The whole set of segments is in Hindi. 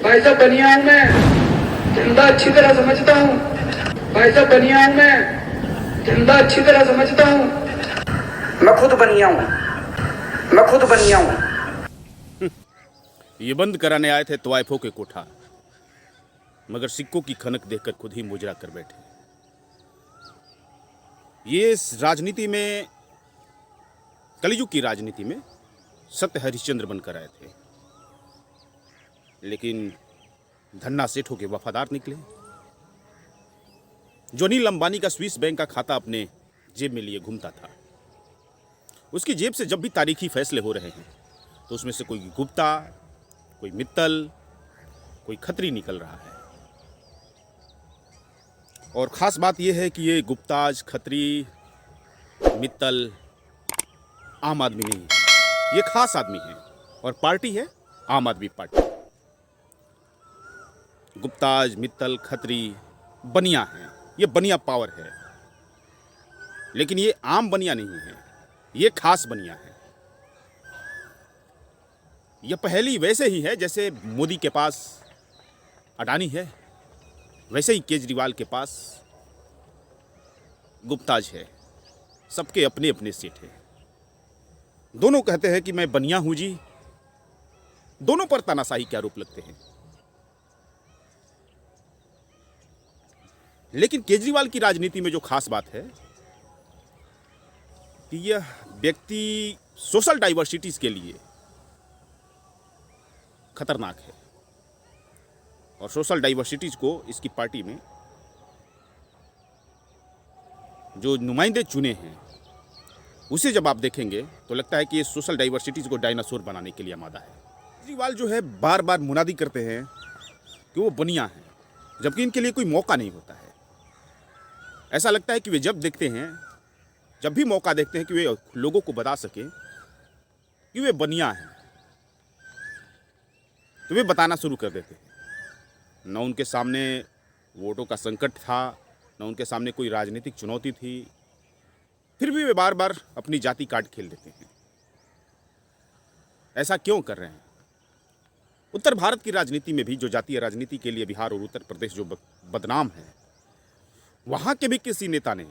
भाई साहब बनिया हूं मैं, धंधा अच्छी तरह समझता हूँ। भाई साहब बनिया हूं मैं, धंधा अच्छी तरह समझता हूँ। मैं खुद बनिया हूँ, मैं खुद बनिया हूँ। ये बंद कराने आए थे तवाइफों के कोठा, मगर सिक्कों की खनक देखकर खुद ही मुजरा कर बैठे। ये इस राजनीति में, कलयुग की राजनीति में सत्य हरिश्चंद्र बनकर आए थे, लेकिन धन्ना सेठों के वफादार निकले। जो अनिल अंबानी का स्विस बैंक का खाता अपने जेब में लिए घूमता था, उसकी जेब से जब भी तारीखी फैसले हो रहे हैं तो उसमें से कोई गुप्ता, कोई मित्तल, कोई खत्री निकल रहा है। और ख़ास बात यह है कि ये गुप्ताज, खत्री, मित्तल आम आदमी नहीं है, ये खास आदमी है और पार्टी है आम आदमी पार्टी। गुप्ताज, मित्तल, खत्री बनिया हैं, ये बनिया पावर है, लेकिन ये आम बनिया नहीं है, ये खास बनिया है। यह पहली वैसे ही है जैसे मोदी के पास अडानी है, वैसे ही केजरीवाल के पास गुप्ताज है। सबके अपने अपने सेठ हैं। दोनों कहते हैं कि मैं बनिया हूं जी, दोनों पर तानाशाही के आरोप लगते हैं। लेकिन केजरीवाल की राजनीति में जो खास बात है कि यह व्यक्ति सोशल डाइवर्सिटीज के लिए खतरनाक है, और सोशल डाइवर्सिटीज को इसकी पार्टी में जो नुमाइंदे चुने हैं उसे जब आप देखेंगे तो लगता है कि ये सोशल डाइवर्सिटीज को डायनासोर बनाने के लिए आमादा है। केजरीवाल जो है बार बार मुनादी करते हैं कि वो बनिया हैं, जबकि इनके लिए कोई मौका नहीं होता है। ऐसा लगता है कि वे जब भी मौका देखते हैं कि वे लोगों को बता सके कि वे बनिया हैं, तो वे बताना शुरू कर देते हैं। न उनके सामने वोटों का संकट था, न उनके सामने कोई राजनीतिक चुनौती थी, फिर भी वे बार बार अपनी जाति कार्ड खेल देते हैं। ऐसा क्यों कर रहे हैं? उत्तर भारत की राजनीति में भी जो जातीय राजनीति के लिए बिहार और उत्तर प्रदेश जो बदनाम है, वहां के भी किसी नेता ने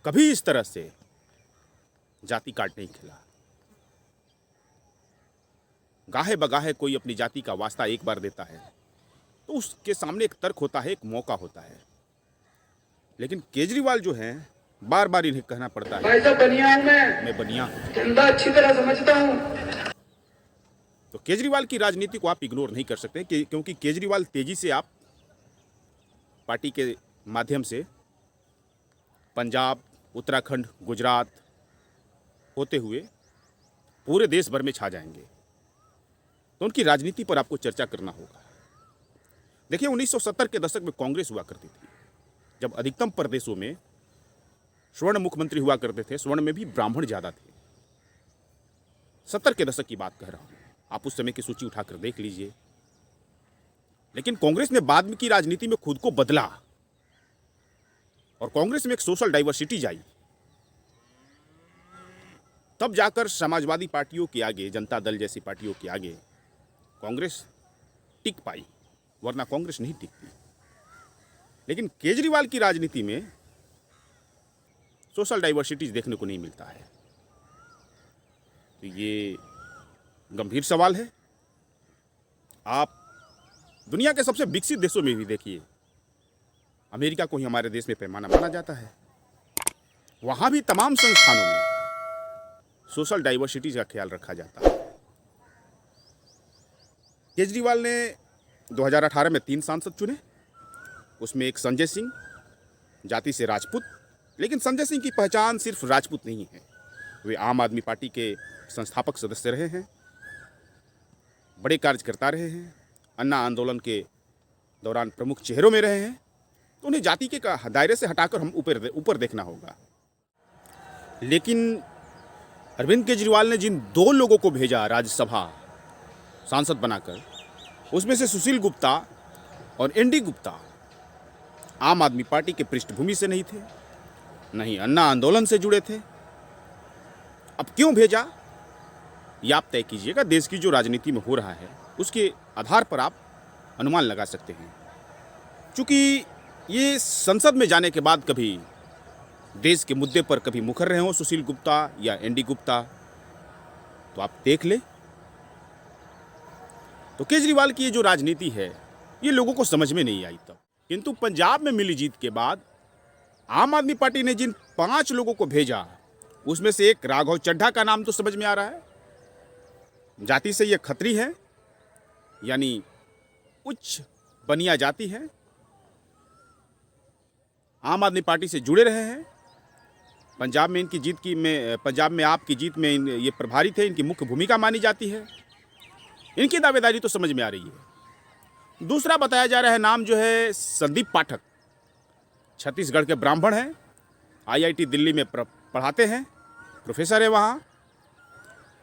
कभी इस तरह से जाति कार्ड नहीं खेला। गाहे बगाहे कोई अपनी जाति का वास्ता एक बार देता है तो उसके सामने एक तर्क होता है, एक मौका होता है। लेकिन केजरीवाल जो हैं, बार बार इन्हें कहना पड़ता है, भाई साहब बनिया हूं मैं बनिया हूं। धंधा अच्छी तरह समझता हूं। तो केजरीवाल की राजनीति को आप इग्नोर नहीं कर सकते, क्योंकि केजरीवाल तेजी से आप पार्टी के माध्यम से पंजाब, उत्तराखंड, गुजरात होते हुए पूरे देश भर में छा जाएंगे। तो उनकी राजनीति पर आपको चर्चा करना होगा। देखिए, 1970 के दशक में कांग्रेस हुआ करती थी, जब अधिकतम प्रदेशों में स्वर्ण मुख्यमंत्री हुआ करते थे, स्वर्ण में भी ब्राह्मण ज़्यादा थे। 70 के दशक की बात कह रहा हूँ, आप उस समय की सूची उठाकर देख लीजिए। लेकिन कांग्रेस ने बाद में की राजनीति में खुद को बदला और कांग्रेस में एक सोशल डाइवर्सिटी आई। तब जाकर समाजवादी पार्टियों के आगे, जनता दल जैसी पार्टियों के आगे कांग्रेस टिक पाई, वरना कांग्रेस नहीं टिकती। लेकिन केजरीवाल की राजनीति में सोशल डाइवर्सिटीज देखने को नहीं मिलता है। तो ये गंभीर सवाल है। आप दुनिया के सबसे विकसित देशों में भी देखिए, अमेरिका को ही हमारे देश में पैमाना माना जाता है, वहां भी तमाम संस्थानों में सोशल डाइवर्सिटीज का ख्याल रखा जाता है। केजरीवाल ने 2018 में 3 सांसद चुने, उसमें एक संजय सिंह, जाति से राजपूत। लेकिन संजय सिंह की पहचान सिर्फ राजपूत नहीं है, वे आम आदमी पार्टी के संस्थापक सदस्य रहे हैं, बड़े कार्यकर्ता रहे हैं, अन्ना आंदोलन के दौरान प्रमुख चेहरों में रहे हैं। तो उन्हें जाति के दायरे से हटाकर हम ऊपर देखना होगा। लेकिन अरविंद केजरीवाल ने जिन 2 लोगों को भेजा राज्यसभा सांसद बनाकर, उसमें से सुशील गुप्ता और एनडी गुप्ता आम आदमी पार्टी के पृष्ठभूमि से नहीं थे, नहीं अन्ना आंदोलन से जुड़े थे। अब क्यों भेजा, ये आप तय कीजिएगा। देश की जो राजनीति में हो रहा है उसके आधार पर आप अनुमान लगा सकते हैं। चूँकि ये संसद में जाने के बाद कभी देश के मुद्दे पर कभी मुखर रहे हों सुशील गुप्ता या एनडी गुप्ता, तो आप देख लें। तो केजरीवाल की ये जो राजनीति है ये लोगों को समझ में नहीं आई तब, किंतु पंजाब में मिली जीत के बाद आम आदमी पार्टी ने जिन 5 लोगों को भेजा उसमें से एक राघव चड्ढा का नाम तो समझ में आ रहा है। जाति से ये खत्री है, यानी उच्च बनिया जाति है, आम आदमी पार्टी से जुड़े रहे हैं। पंजाब में इनकी जीत की पंजाब में आपकी जीत में ये प्रभारी थे, इनकी मुख्य भूमिका मानी जाती है। इनकी दावेदारी तो समझ में आ रही है। दूसरा बताया जा रहा है नाम जो है संदीप पाठक, छत्तीसगढ़ के ब्राह्मण हैं, आईआईटी दिल्ली में पढ़ाते हैं, प्रोफेसर है वहाँ।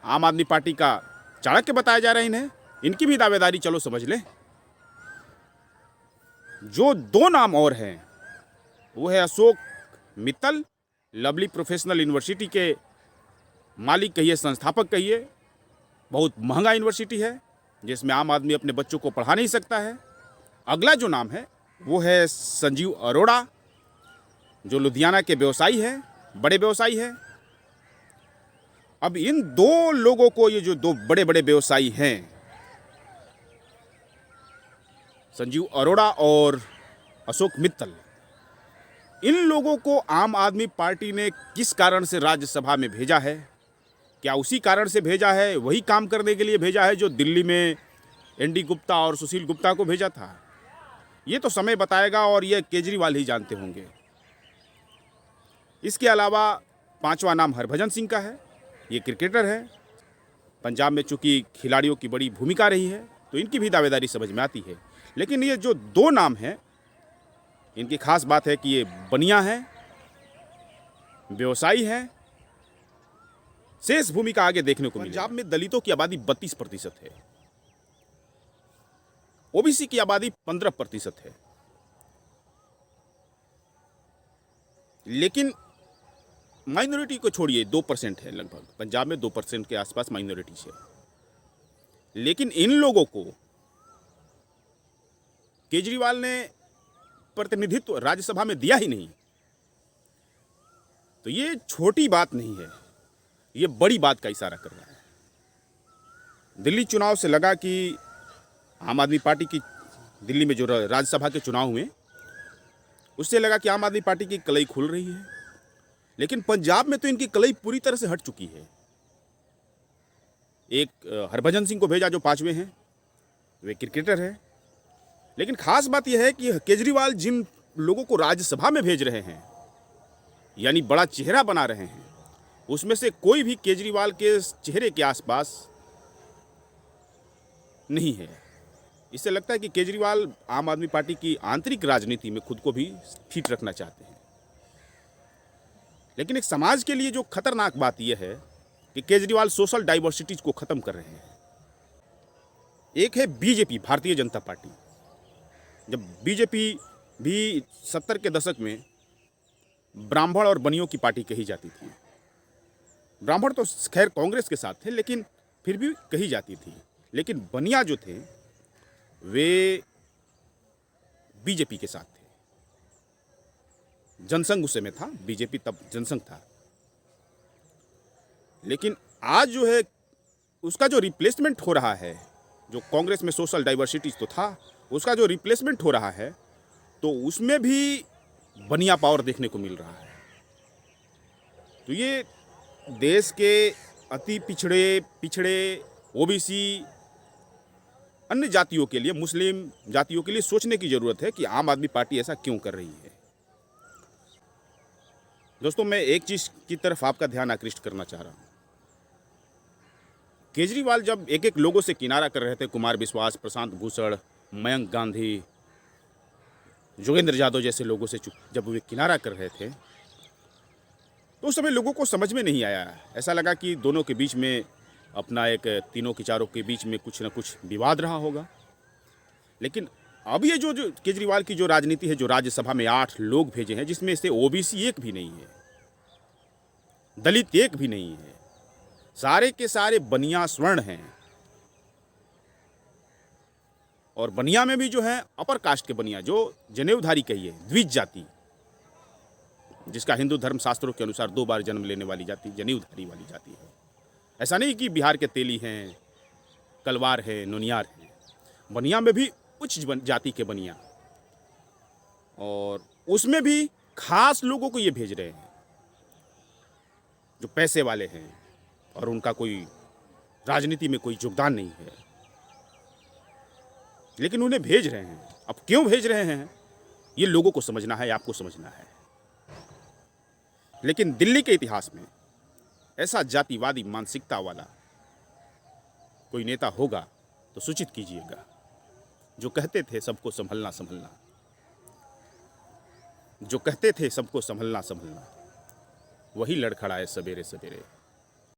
आम आदमी पार्टी का चाणक्य बताया जा रहा है इन्हें। इनकी भी दावेदारी चलो समझ लें। जो 2 नाम और हैं वो है Ashok Mittal, lovely professional university के मालिक कहिए, संस्थापक कहिए। बहुत महंगा यूनिवर्सिटी है जिसमें आम आदमी अपने बच्चों को पढ़ा नहीं सकता है। अगला जो नाम है वो है संजीव अरोड़ा, जो लुधियाना के व्यवसायी हैं, बड़े व्यवसायी हैं। अब इन 2 लोगों को, ये जो 2 बड़े बड़े व्यवसायी हैं, संजीव अरोड़ा और अशोक मित्तल, इन लोगों को आम आदमी पार्टी ने किस कारण से राज्यसभा में भेजा है? क्या उसी कारण से भेजा है, वही काम करने के लिए भेजा है जो दिल्ली में एनडी गुप्ता और सुशील गुप्ता को भेजा था? ये तो समय बताएगा और ये केजरीवाल ही जानते होंगे। इसके अलावा 5वां नाम हरभजन सिंह का है। ये क्रिकेटर है, पंजाब में चूंकि खिलाड़ियों की बड़ी भूमिका रही है तो इनकी भी दावेदारी समझ में आती है। लेकिन ये जो 2 नाम हैं, इनकी खास बात है कि ये बनिया हैं, व्यवसायी हैं। शेष भूमिका आगे देखने को मिलेगी। पंजाब में दलितों की आबादी 32% है, ओबीसी की आबादी 15% है। लेकिन माइनॉरिटी को छोड़िए, 2% है लगभग। पंजाब में 2% के आसपास माइनॉरिटी है। लेकिन इन लोगों को केजरीवाल ने प्रतिनिधित्व राज्यसभा में दिया ही नहीं। तो ये छोटी बात नहीं है, ये बड़ी बात का इशारा कर रहा है। दिल्ली चुनाव से लगा कि आम आदमी पार्टी की, दिल्ली में जो राज्यसभा के चुनाव हुए उससे लगा कि आम आदमी पार्टी की कलई खुल रही है। लेकिन पंजाब में तो इनकी कलई पूरी तरह से हट चुकी है। एक हरभजन सिंह को भेजा जो 5वें हैं, वे क्रिकेटर हैं। लेकिन खास बात यह है कि केजरीवाल जिन लोगों को राज्यसभा में भेज रहे हैं, यानी बड़ा चेहरा बना रहे हैं, उसमें से कोई भी केजरीवाल के चेहरे के आसपास नहीं है। इससे लगता है कि केजरीवाल आम आदमी पार्टी की आंतरिक राजनीति में खुद को भी फिट रखना चाहते हैं। लेकिन एक समाज के लिए जो खतरनाक बात यह है कि केजरीवाल सोशल डाइवर्सिटीज को खत्म कर रहे हैं। एक है बीजेपी, भारतीय जनता पार्टी। जब बीजेपी भी 70 के दशक में ब्राह्मण और बनियों की पार्टी कही जाती थी। ब्राह्मण तो खैर कांग्रेस के साथ थे, लेकिन फिर भी कही जाती थी। लेकिन बनिया जो थे वे बीजेपी के साथ थे। जनसंघ उस समय था, बीजेपी तब जनसंघ था। लेकिन आज जो है उसका जो रिप्लेसमेंट हो रहा है, जो कांग्रेस में सोशल डाइवर्सिटीज तो था, उसका जो रिप्लेसमेंट हो रहा है तो उसमें भी बनिया पावर देखने को मिल रहा है। तो ये देश के अति पिछड़े ओबीसी अन्य जातियों के लिए, मुस्लिम जातियों के लिए सोचने की जरूरत है कि आम आदमी पार्टी ऐसा क्यों कर रही है। दोस्तों, मैं एक चीज की तरफ आपका ध्यान आकृष्ट करना चाह रहा हूं। केजरीवाल जब एक एक लोगों से किनारा कर रहे थे, कुमार विश्वास, प्रशांत भूषण, मयंक गांधी, जोगेंद्र यादव जैसे लोगों से जब वे किनारा कर रहे थे तो उस समय लोगों को समझ में नहीं आया। ऐसा लगा कि दोनों के बीच में अपना एक, तीनों के चारों के बीच में कुछ न कुछ विवाद रहा होगा। लेकिन अब ये जो केजरीवाल की जो राजनीति है, जो राज्यसभा में 8 लोग भेजे हैं, जिसमें से ओबीसी एक भी नहीं है, दलित एक भी नहीं है, सारे के सारे बनिया स्वर्ण हैं। और बनिया में भी जो है अपर कास्ट के बनिया, जो जनेऊधारी कहिए, द्विज जाति, जिसका हिंदू धर्म शास्त्रों के अनुसार 2 बार जन्म लेने वाली जाति जनेऊधारी वाली जाति है। ऐसा नहीं कि बिहार के तेली हैं, कलवार है, नुनियार हैं। बनिया में भी उच्च जाति के बनिया, और उसमें भी खास लोगों को ये भेज रहे हैं जो पैसे वाले हैं और उनका कोई राजनीति में कोई योगदान नहीं है, लेकिन उन्हें भेज रहे हैं। अब क्यों भेज रहे हैं ये लोगों को समझना है, आपको समझना है। लेकिन दिल्ली के इतिहास में ऐसा जातिवादी मानसिकता वाला कोई नेता होगा तो सूचित कीजिएगा, जो कहते थे सबको संभलना संभलना, जो कहते थे सबको संभलना संभलना, वही लड़खड़ाए सवेरे सवेरे।